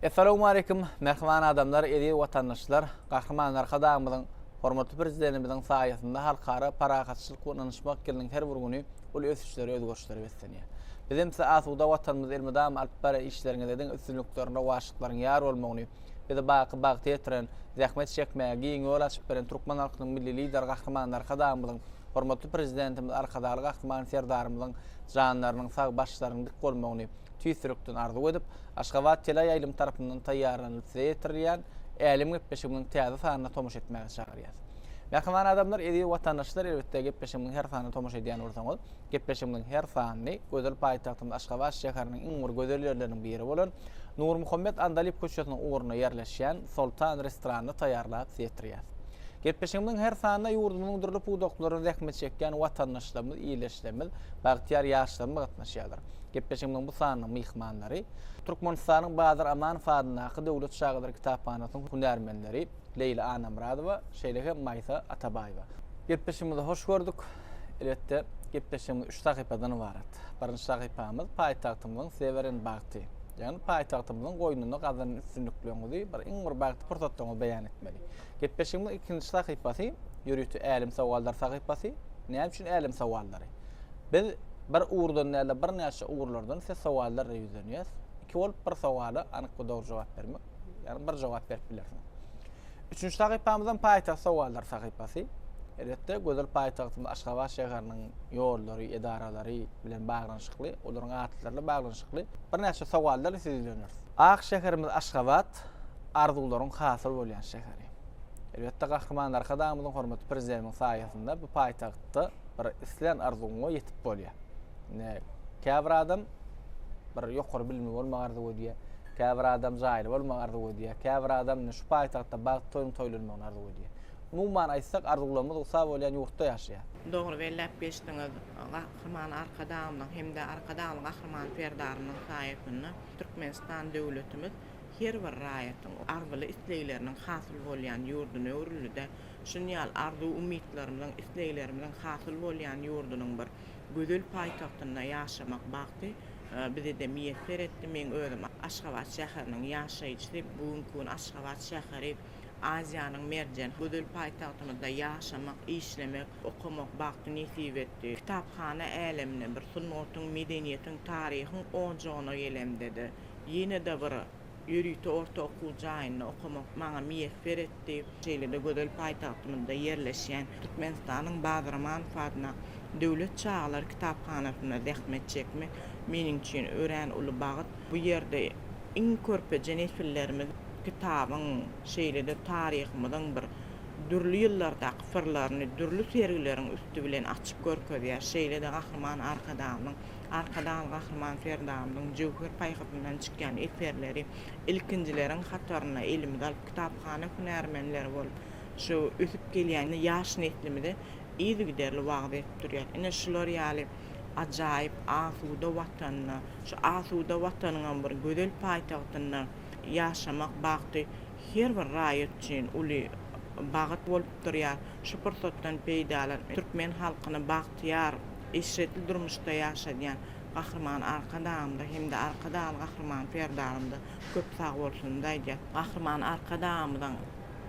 Assalamu alaikum, merhaban adamlar, edi vatandaşlar. Kahramanlar kadağımızın, hormatly prezidentimizin sayesinde halkara parakatçılık konuşmak gelin her bir günü ol ösüşleri özgörüşleri besleniyor. Bizim asuda vatanımız elmidam alpara işlerine dedin üstünlüklerine vaşıkların yar olmağını bir de bağ tiyatren zahmet çekmeye giyin yol açıp veren Türkmen halkının milli lider kahramanlar kadağımızın hormatly prezidentimiz arkadaşlar kahraman serdarımızın canlarının sağ başlarının dik olmağını tüysürükten arzu edip Aşgabat Telayayılım tarafından tayyarlanıp seyirtiriyen elim gepleşiminin tiyazı sahanına tomuş etmeye çağırıyaz. Yakıman adamlar edi vatandaşlar elbette gepleşiminin her sahanına tomuş ediyen ortamı gepleşiminin her sahanını gözel payitahtımız Aşgabat şehrinin en gözel yerlerinin biri olan Nur Muhammed Andalip köşesinin uğruna yerleşen Sultan restoranını tayyarlayıp seyirtiriyaz. Gepleşiminin her sahanına yurdumun durulup udoklarını zahmet çeken vatandaşlarımız, iyileşlerimiz, bahtiyar yaşlarımız katnaşıyadır. Gepleşiminin bu sahanının mihmanları, Türkmenistan'ın Bahadır Aman Fadınakı Devlet Şağıdır Kitaphanası'nın hünermenleri Leyla Anamradova, Şeyleke Maysa Atabayeva. Gepleşimimizi hoş gördük. Elbette gepleşimimiz 3 sahipadan varat. Birinci sahipamız payitahtımızın Severin Bağtı. Yani payitahtımızın koynunu kazanın üstünlüklüğünü bir en bağtı fırsatlarını beyan etmeli. Gepleşimimizin ikinci sahipası, yürütü elim savallar sahipası. Ne için elim savalları? Biz bir uğurdan näle bir näçe uğurlardan siz savallar yüzleniýäs. İki olup bir sawala anyk doğru jogap bermek. Yani bir jogap berip bilersiň. Üçüncü sahipamyzdan paýtaxt sawallar sahipasy. Elbetde gözel paýtaxtymyz Aşgabat şäheriniň ýollary, edaralary bilen baglanşykly, olaryň atlarla baglanşykly bir näçe sawallar sizlenýär. Ak şäherimiz Aşgabat arzularyň hasyl bolýan şäher. Elbetde gahramanlar kadamyzyň hormatly prezidentimiň saýasynda bu paýtaxtda bir islen arzuňa ýetip bolýar. Ne käbir adam bir ýokary bilmi bolmagardy diýe, käbir adam jaýly bolmagardy diýe, käbir adam şu paýtaxtda bag toýlanmagardy diýe. Umumyň aýtsak arzularymyz usa bolýan ýurtda ýaşaýar. Dogry belläp geçdiňiz. Gahraman arkadaýymyň hemde arkadaýyň gahraman ferdarynyň saýasyny Türkmenistan döwletimiz her bir raýatyň arzuly isleýleriniň hasyl bolýan ýurduny öwrülde şunýal arzu umytlaryň isleýleriniň hasyl bolýan ýurdunyň bir gözel paýtagtyna ýaşamak bagty bize de miýetler etdi. Men özüm Aşgabat şäheriniň ýaşaýjysy, bugünkü Aşgabat şäheri Aziýanyň merjen gözel paýtagtymyzda ýaşamak, işlemek, okumak bagty nesip etdi. Kitaphana älemine bir sunnatyň, medeniýetiň, taryhyň oňjyna gelemdedi. Ýene de bir yürütü orta okul jaýyny okumak maňa miýetler etdi. Şeýle gözel paýtagtymyzda ýerleşýän Türkmenistanyň Bahadır Aman Fadına Döwlet Çağlar Kitaphanasyna zähmet çekmek meniň üçin ören uly bagyt. Bu ýerde iň körpeje nesillerimiz kitabyň şeýle de taryhymyzyň bir dürli ýyllardaky fırlaryny, dürli sergileriň üstü bilen açyp görkezýär. Şeýle de gahraman arkadan gahraman ferdamyň jowher paýgatyndan çykýan eserleri ilkinjileriň hataryna elimde alyp kitaphana hünermenleri bolup şu ösüp gelýän ýaş neslimizi iýdi giderli wagt etip durýar. Ine şular ýaly ajaýyp asuda watanyna, şu asuda watanyň bir gözel paýtagtyna ýaşamak bagty her bir raýat üçin uly bagyt bolup durýar. Şu pursatdan peýdalan türkmen halkyny bagtyar, işretli durmuşda ýaşadýan gahraman arkadaýymda hemde arkadaýan gahraman ferdarymda köp sag bolsun diýip gahraman arkadaýymyň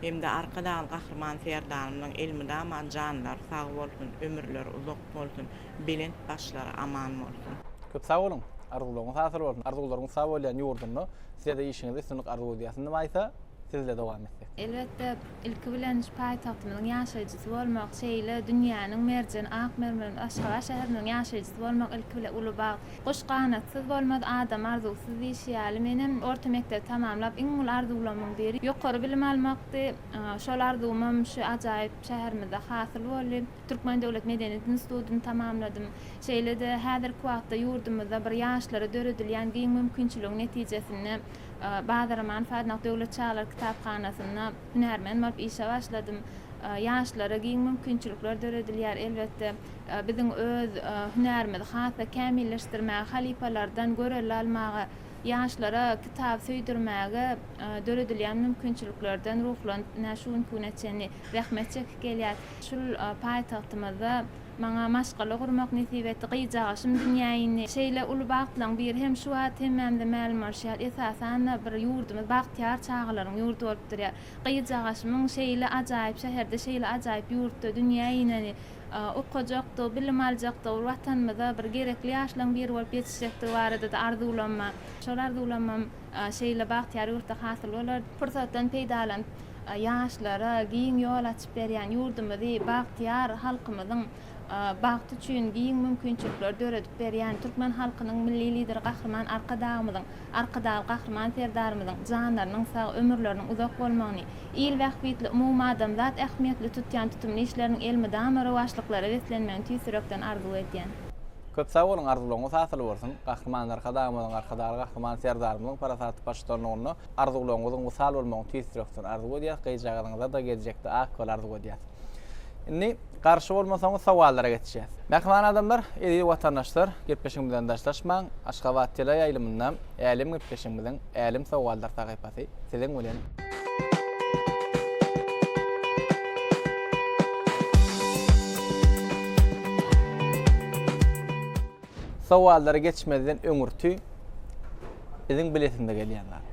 hemde arkadaýan gahraman ferdarymyň elmidam janlar sag bolsun, ömürleri uzak bolsun, belent başlary aman bolsun. Köp sag bolun. Arzularyň hasyl bolsun. Arzularyň sag bolýan ýurduny size de işinizi sunuq arzu edýäsiň diýip sizle dowam etdik. Elbette ilki bilen paýtagtymyň ýaşaýjysy bolmak şeýle dünýäniň merjen ak mermen Aşgabat şäheriniň ýaşaýjysy bolmak ilki bilen uly bag. Goşganatsyz bolmaz adam arzusyz ýaşaýaly. Menim orta mektep tamamlap iň uly arzularymyň biri ýokary bilim almakdy. Şol arzumam şu ajaýyp şäherimizde hasyl boldy. Türkmen Döwlet Medeniýet Institutyny tamamladym. Şeýle de häzirki wagtda ýurdumyzda bir ýaşlara döredilýän giň mümkinçiliginiň netijesinde Bahadır Aman Fadına Döwlet Çağlar Kitaphanasyna hünermen bolup işe başladym. Ýaşlara giň mümkinçilikler döredilýär. Elbette biziň öz hünerimizi hasy kämilleşdirmäge, halipalardan göreli almagy, ýaşlara kitap söýdirmäge döredilýän mümkinçiliklerden ruhlan näşun küneçeni rahmet çekip gelýär. Şol paýtagtymyzda Maňa maşgaly gurmak nesip etdi. Gyýjaşym dünýäni şeýle uly bagtlaň bir hem şu wagt hem de mälmarşat esasan bir ýurdumyz bagtyar çağlaryň ýurdu bolup durýar. Gyýjaşymyň şeýle ajaýyp şäherde şeýle ajaýyp ýurtda dünýäni okujakda, bilim aljakda, watanymyza bir gerekli ýaşlaň bir bolup ýetişjekdi barada da arzulanma. Şol arzulanmam şeýle bagtyar ýurtda hasyl bolar. Pursatdan peýdalan ýaşlara giň ýol açyp berýän ýurdumyzy bagtyar halkymyzyň bagty üçin giň mümkinçilikler döredip berýän türkmen halkynyň milli lideri gahrman arkadagy gahrman serdarymyzyň janlarynyň sag ömürleriniň uzak bolmagyny, il wagtly umumy adamzat ähmiýetli tutýan tutumly işleriniň elmydama rewaçlyklary weslenmegini tüýsürekden arzu edýän. Köp sag bolun, arzularyňyz hasyl bolsun. Gahrmanlar gahrman serdarymyzyň parasaty başlanyny arzularyňyzyň wysal bolmagyny tüýsürekden arzu edýär. Gyýjagaňyza da geljekde ak bol arzu edýär. Inni karşı bolmasaňyz sowallara geçýäs. Mehman adamlar, edi watandaşlar, gepleşiň bilen daşlaşmaň, Aşgabat tele ýaýlymyndan älim gepleşiň bilen älim sowallar tagypasy siziň bilen. Sowallara geçmeden öňürtü biziň biletinde gelýänler.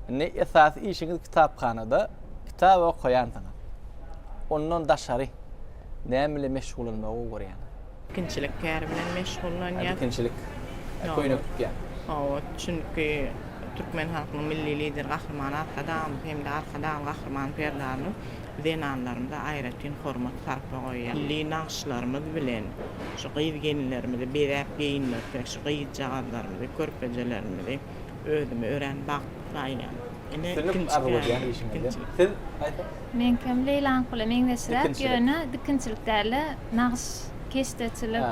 Inni esas işiňiz kitapxanada kitap okuýansyňyz. Ondan daşary näme meşgul bolmagy görýän. Kinçilikler bilen meşgullanýar. Kinçilik. Koýnaklyk. Çünki Türkmen halkynyň milli lideri gahrman arkadaşym hem de arkadaşym gahrman perdaryny denanlarymda aýratyn hormat sarpa goýýar. Milli naqşlarymyz bilen şu gyýgenlerimizi berip geýinmek, şu gyýjaganlarymyzy, körpejelerimizi özüme ören bakýan. Men kim Leylan kula men desler ýöne dikinçiliklerle naqş keşteçilik,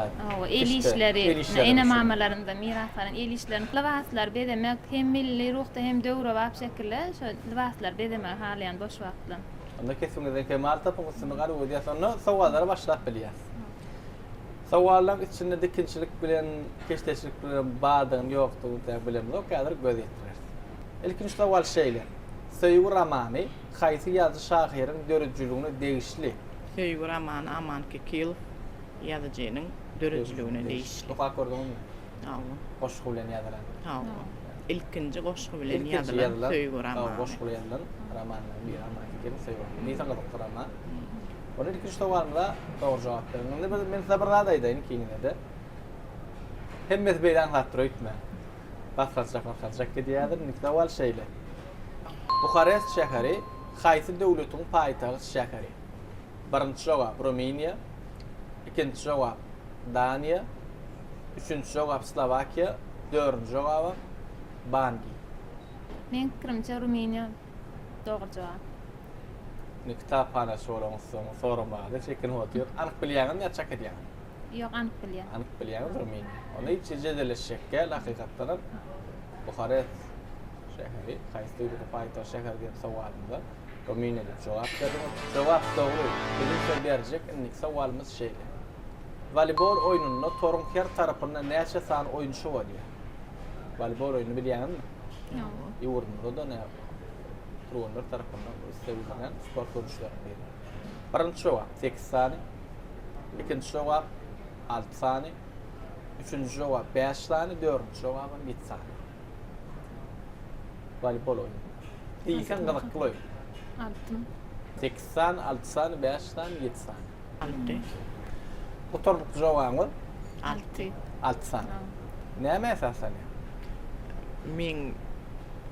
el işleri, ene mamalarynda miraslaryň el işlerini lawaslar bedemek hem milli ruhda hem döwre bap şekilde şu lawaslar bedemek halyan boş wagtlar. Onda kesinlikle kemal tapyňyzyny gary ödýäsňä sowallara başlap bilýäs. Sowallar içinde dikinçilik bilen keşteçilik bilen badyň ýokdy diýip bilemok, kädir göz ýetdiler. İlkinci sowal şeýle. Söýgü romany haýsy ýazgy şahyryň dörejçiligine degişli. Söýgü romany Amanky Kil ýazgyjynyň dörejçiligine degişli. Oka gördüňmi? Hawa. Goşgy bilen ýazylan. Hawa. İlkinji goşgy bilen ýazylan söýgü romany. Goşgy bilen romanyň bir Amanky Kil söýgü. Niýe galyp roman? Onu ilkinci sowalda dogry jogap berýän. Men sabırla daýdaýyn kiňinde. Hemmet beýlen hatrypmy? Basgaçak gedýärdir. Niktawal şeýle. Bukarest şäheri haýsy döwletiň paýtagty şäheri? Birinji jogap Ruminiýa, ikinji jogap Daniýa, üçünji jogap Slovakiýa, dördünji jogap Bangi. Men kirimçe Ruminiýa dogry jogap. Kitapxana soramagy çekin otýar. Anyk bilýäňem ýa çak edýän? Ýok, anyk bilýän. Anyk bilýän Ruminiýa. Onu hiç jedelleşekkä hakykatdan Bukarest şäheri haýsy döwletiň paýtagty şäher diýip sowalymda Ruminiýa diýip jogap berdim. Jogap dogry. Bilim berjek innik sowalymyz şeýle. Voleybol oýunyny Torun her tarapyndan näçe san oýunçy bolýar? Voleybol oýunyny bilýänmi? Ýok. Ýurdumda da näme? Turgunlar tarapyndan isleýän sport görüşleri berýär. Birinji jogap 8 sany, ikinji jogap 6 sany, üçünji jogap 5 sany, dördünji jogap 7 sany. Voleybol oýuny. Diýsen gazakly oýun. 8 sany, 6 sany, 5 sany, 7 sany. 6. Bu torluk jogapmy 6. 6 sany. Näme esasan? Men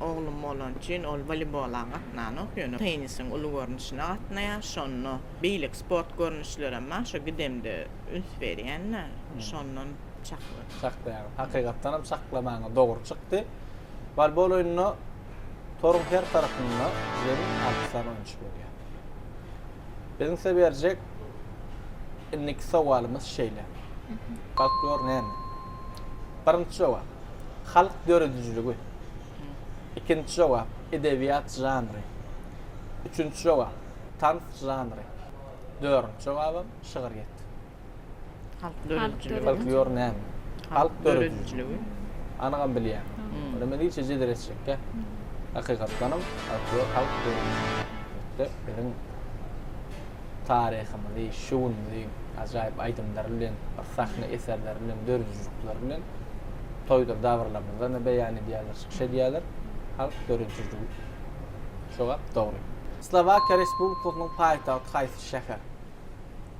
oğlum bolan üçin ol voleybola gatnany okýany. Tenisiň uly görnüşine gatnaýar, şonu beýlik sport görnüşleri ama şu gidemde üns berýänler. Şondan çakly. Çaklar. Hakykatdan hem çaklamagy dogry çykdy. Voleybol oýunyny Torun her tarapyndan ýeri 6 sany oýunçy bolýar. Bizning berjek innik sowalymyz şeýle. Folklor näme? Birinji jogap halk dörejçiligi. İkinci jogap edebiyat janry. Üçüncü jogap tans janry. Dördünji jogap şygyryet. Halk dörejçiligi. Folklor näme? Halk dörejçiligi. Anagam bilýär. Ona men hiç jederesjekkä. Hakykatdan halk dörejçiligi. Bizim taryhymy, şuwunly, ajaýyp aýdymlar bilen, sahna eserler bilen, dörüjlükler bilen toýdur dawrlarynda beýan edýärler, şyk edýärler. Halk dörüjlügi. Şoga dogry. Slovakiýa Respublikasynyň paýtagty haýsy şäher?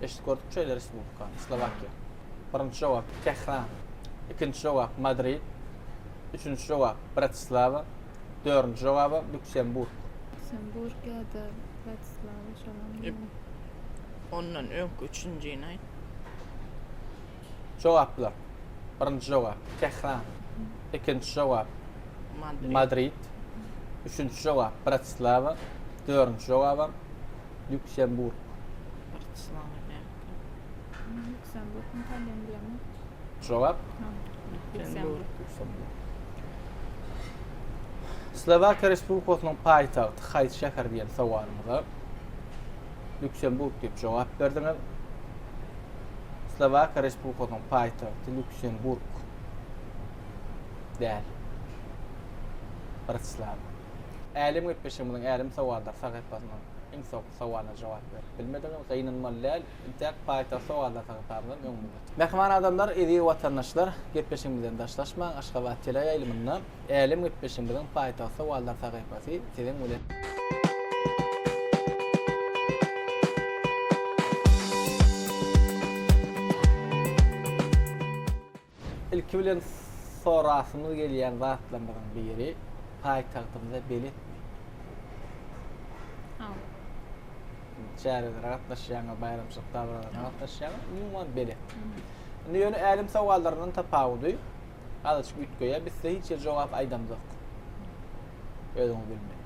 Eşit gördük şeýle Respublika, Slovakiýa. Birinji jogap Tehran, ikinji jogap Madrid, üçüncü jogap Bratislava, dördüncü jogap Lüksemburg. Lüksemburg ýa-da Bratislava şolan. Ondan öňkü üçüncüni aýt. Jogaplar. Birinji jogap Tehran, ikinji jogap Madrid, üçüncü jogap Bratislava, dördüncü jogap Lüksemburg. Bratislava. Lüksemburg'un taýdan bilemem. Jogap Lüksemburg. Slovakiýa Respublikasynyň paýtagty haýsy şäher diýen sowalymyza Lüksemburg diýip jogap berdiňiz. Slovakiýa Respublikasynyň paýtagty Lüksemburg. Däl. Bratislava. Älim gitmişimiň älim sowallar sagatpasynyň iň sok sowalyna jogap ber. Bilmediňiz gaýnanmalar intäk paýtagty sowallar sagatpasynyň öňünde. Mehman adamlar, edi watandaşlar, gepleşigimizden daşlaşmaň Aşgabat tele ýaýlymyndan älim gitmişimiň paýtagty sowallar sagatpasy siziň bilen. İlki bilen sorasymyz gelýän zatlardan biri paýtagtymyza belet. Şäherlere gatnaşýan, bayramçylyk dawralarına gatnaşýan umumyň belet. Indi ýöne älim sowallarynyň tapawudy. Adaçyk ütgeýe biz hiç jogap aýdamdyk. Özüňiz bilmeýän.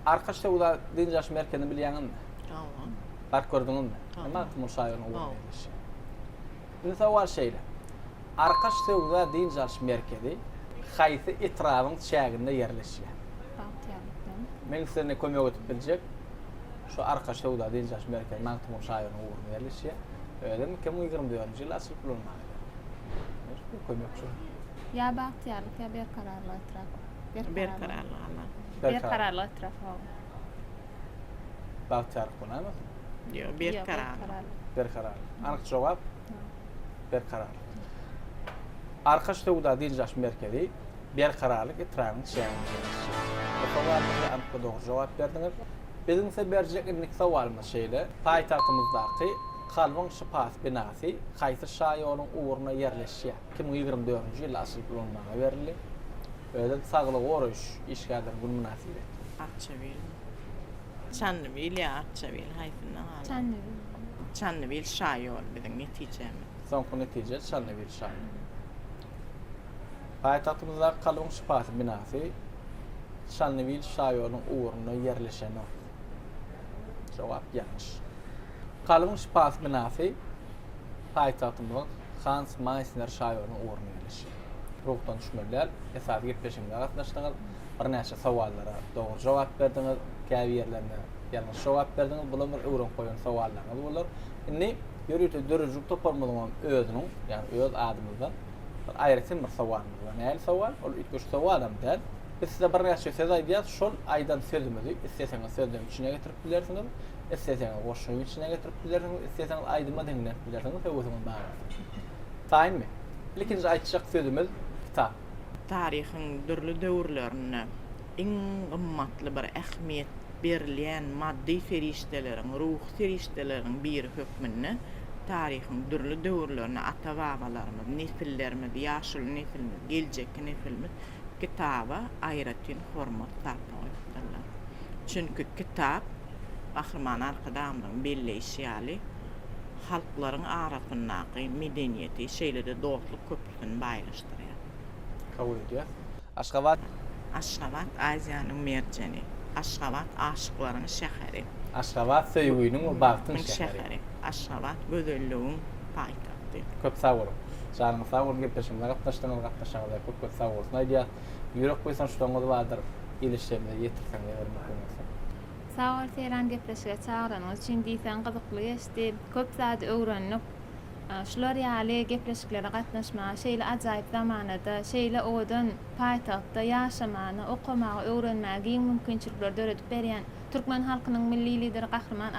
Arkaçda ular dinjaş merkezini bilýänmi? Tamam. Bar gördüňizmi? Nima muşaýyryň ulanýar. Bu sowal şeýle. Arkaçda ular dinjaş merkezi haýsy etrawyň çäginde ýerleşýär? Men sizne kömek edip biljek. Şu arkaçda ular dinjaş merkezi Mantymur şaýyryň uğruna ýerleşýär. Öýlemi 2024-nji ýyl açylyp bolanmaly. Bu kömek şu. Ya bahtiyarlyk ya berkararlyk etraf. Berkararlyk Allah. Berkararlyk etraf. Bahtiyarlyk bolýarmy? Ýok, berkararlyk. Berkararlyk. Anyk jogap berkararlyk. Arkaçda ular dinjaş merkezi berkararlyk etrawyň çäginde ýerleşýär. Bu sowalymyza anyk dogry jogap berdiňiz. Bizim ise berjek ilk sowalymyz şeýle, paýtagtymyzdaky Kalwang Şypas binasy haýsy şaýyryň uğruna ýerleşýär? 2024-nji ýyl açylyp bolanmaga berildi. Öýle saglyk oruş işgäder bu münasibet. Akçabil. Çannybil ýa Akçabil haýsyndan hala. Çannybil. Çannybil şaýyr biziň netijemiz. Soňky netije Çannybil şaýyr. Paýtagtymyzdaky Kalwang Şypas binasy Çannybil şaýyryň uğruna ýerleşen. Jogap ýanys. Kalwang Şypas binasy paýtagtymyň Hans Meissner şaýyryň uğruna ýerleşýär. Ruhdan düşmeler, esas gitpeşimde gatnaşdyňyz. Bir näçe sowallara dogry jogap berdiňiz, käbi ýerlerine ýalňyş jogap berdiňiz. Bular öwren goýan sowallar bolar. Indi ýörüte dörüjlük toparmadyň özüniň, ýani öz adymyzdan bir aýryty bir sowal bar. Näme sowal? Ol ütgüç sowalam däl. Biz size bir näçe söz aýdýar, şol aýdan sözümizi isteseňiz sözüň içine getirip bilersiňiz. Isteseňiz goşuň içine getirip bilersiňiz, isteseňiz aýdyma diňlep bilersiňiz, özüňiz bar. Taýmy? Lekin aýtjak sözümüz kitap. Taryhyň dürli döwürlerine iň gymmatly bir ähmiýet berilýän maddi ferişdeleriň, ruh ferişdeleriň bir hökmünde taryhyň dürli döwürlerine ata-babalarymyz, nesillerimiz, ýaşul nesilimiz, geljekki nesilimiz kitaba aýratyn hormat tapýarlar. Çünki kitap Bahriman arkadamyň belleşýäli halklaryň arasyndaky medeniýeti, şeýlede dostluk köprüsini baýlaşdyrýar. Kabul edýär. Aşgabat Aziýanyň merjeni. Aşgabat aşyklaryň şäheri. Aşgabat söýgüýniň we bagtyň şäheri. Aşgabat gözelligiň paýtagty. Köp sag bolun. Şahyryň sag bolup gepleşimde gatnaşdyňyz, köp sag bolsun. Aýdýar, ýürek goýsan şuňyz bardyr, ilişmede ýetirsen bermek. Sağ ol Seyran gepleşige çağıranyňyz üçin diýsen gyzykly geçdi. Köp zat öwrenip Şular ýaly gepleşiklere gatnaşma, şeýle ajaýyp zamanada, şeýle odan paýtagtda ýaşamany, okamagy, öwrenmäge mümkinçilikler döredip berýän Türkmen halkynyň milli lideri Gahrman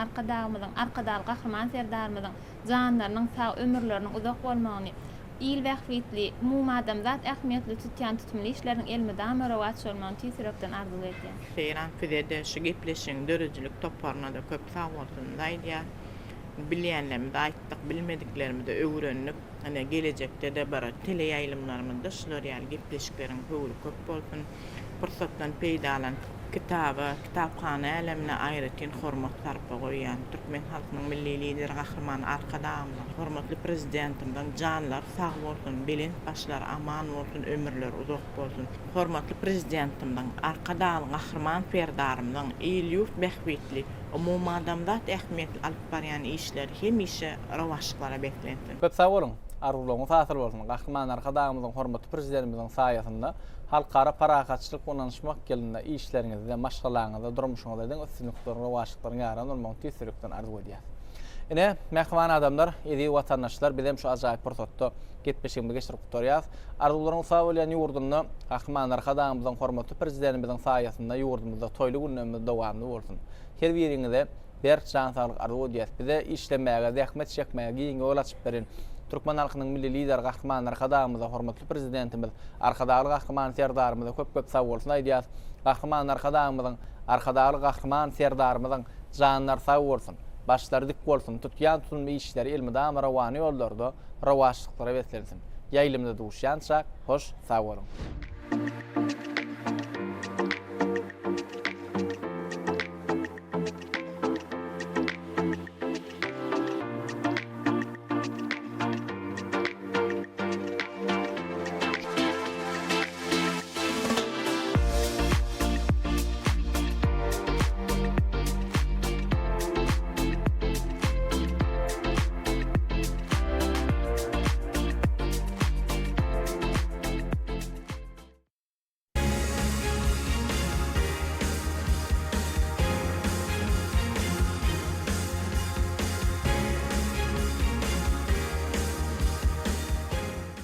arkadaly Gahrman serdarymyzyň janlarynyň sag ömürleriniň uzak bolmagyny, il wagtly umum adamzat ähmiýetli tutýan tutumly işleriň elmydama rawat bolmagyny tüýsürekden arzu etýär. Şeýran fidede şu gepleşiň dörejlik toparynda köp sag bolsun daýdýar. Bilýänlerimi de aýtdyk, bilmediklerimi de öwrenip, hani gelecekde de bara tele ýaýlymlarymyzda şular ýaly gepleşikleriň höwri köp bolsun. Pursatdan peýdalan kitapxana älemine aýratyn hormat sarpa goýan Türkmen halkynyň milli lideri Gahrman arkadaýymyň, hormatly prezidentimden janlar sag bolsun, bilen başlar aman bolsun, ömürler uzak bolsun. Hormatly prezidentimden arkadaýym Gahrman serdarymyň ýyl behbetli umum adamzat ähmiýetli alyp barýan işler hemişe rawaşyklara beklensin. Köp sag bolun. Arzuwlaryňyz hasy bolsun. Gahrman arkadaýymyzyň hormatly prezidentimizin saýasynda halkara parakatçylyk gonanışmak gelinde işleriňizde, maşgalaryňyzda, durmuşyňyzda ösünlikleri, rawaşyklaryň ýaran bolmagy tüýsürekden arzu edýär. Ine mehman adamlar, edi watandaşlar bizem şu ajaýyp pursatda getmişimde geçirip tutarýas. Arzuwlaryň sag bolýan ýurdumda Gahrman arkadaýymyzyň hormatly prezidentimizin saýasynda ýurdumyzda toýly günlerimiz dowamly bolsun. Her biriňize bir can saglyk arzu edýäs. Bize işlemäge, zähmet çekmäge giňe ol açyp berin. Türkmen halkynyň milli lideri Gahrman arkadaýymyza hormatly prezidentimiz, arkadaýly Gahrman serdarymyza köp sag bolsun aýdýas. Gahrman Gahrman serdarymyzyň janlar sag bolsun, başlary dik bolsun, tutýan tutumly işleri elmydama rawany ýollarda rawaşyklara weslensin. Ýaýlymda duşýança hoş sag bolun.